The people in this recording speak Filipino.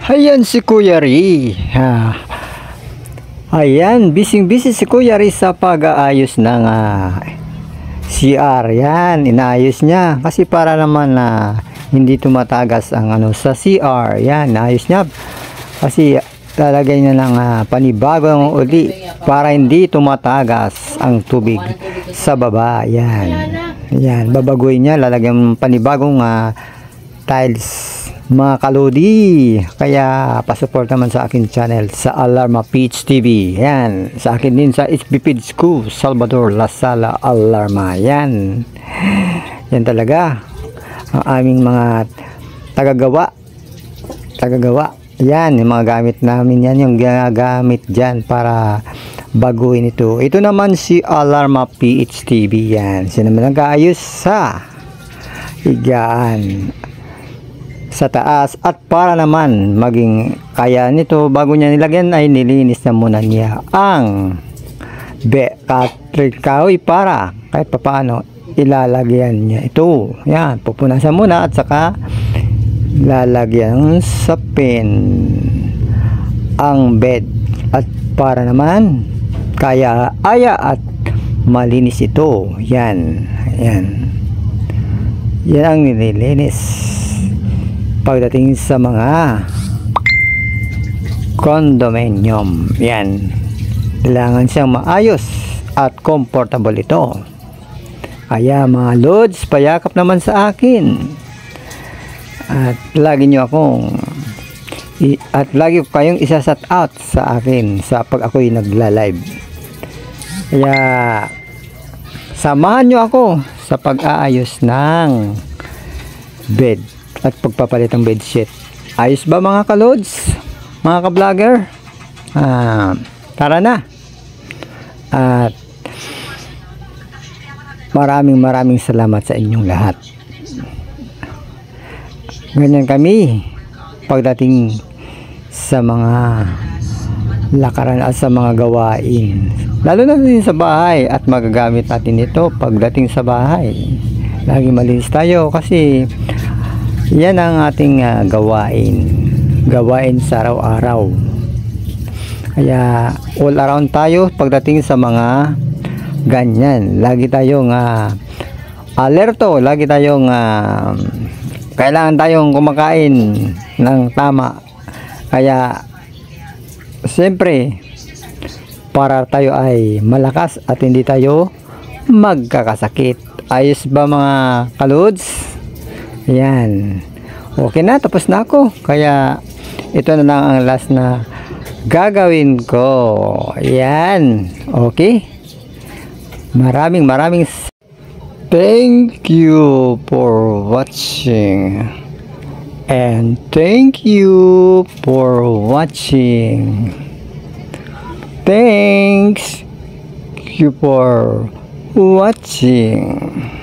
Ayan si Kuya Ri. Ayan, busy si Kuya Ri sa pag-aayos ng CR. Yan, inaayos niya. Kasi para naman na hindi tumatagas ang sa CR. Yan, inaayos niya. Kasi lalagay niya ng panibagong uli para hindi tumatagas ang tubig sa baba. Yan. Yan, babaguhin niya. Lalagyan panibagong tiles. Mga kalodi, kaya pasupport naman sa akin channel sa Alarma Peach TV. Yan, sa akin din sa HB Peach School, Salvador Lasala Alarma. Yan, yan talaga ang aming mga tagagawa. Yan, yung mga gamit namin yan, yung ginagamit dyan para baguhin ito. Ito naman si Alarma Peach TV. Yan, sino naman nag-aayos sa higaan sa taas, at para naman maging kaya nito, bago niya nilagyan ay nilinis na muna niya ang kahoy para kahit papaano ilalagyan niya ito. Yan, pupunasan muna at saka lalagyan sa pin ang bed, at para naman kaya at malinis ito. Yan ang nililinis pagdating sa mga condominium. Yan, kailangan siyang maayos at comfortable ito. Kaya mga lods, payakap naman sa akin at lagi nyo akong lagi ko kayong isa-shout out sa akin sa pag ako'y nagla-live. Kaya samahan nyo ako sa pag-aayos ng bed at pagpapalit ng bedsheet. Ayos ba mga kalods, mga ka-vlogger? Tara na. At maraming salamat sa inyong lahat. Ganyan kami pagdating sa mga lakaran at sa mga gawain, lalo na din sa bahay, at magagamit natin ito pagdating sa bahay. Lagi malinis tayo kasi yan ang ating gawain sa araw-araw. Kaya all around tayo pagdating sa mga ganyan. Lagi tayong alerto, lagi tayong kailangan tayong kumakain ng tama. Kaya siyempre para tayo ay malakas at hindi tayo magkakasakit. Ayos ba mga kalods? Yan, okay na, tapos na ako. Kaya ito na lang ang last na gagawin ko. Yan, okay. Maraming thank you for watching, and thank you for watching. Thanks you for watching.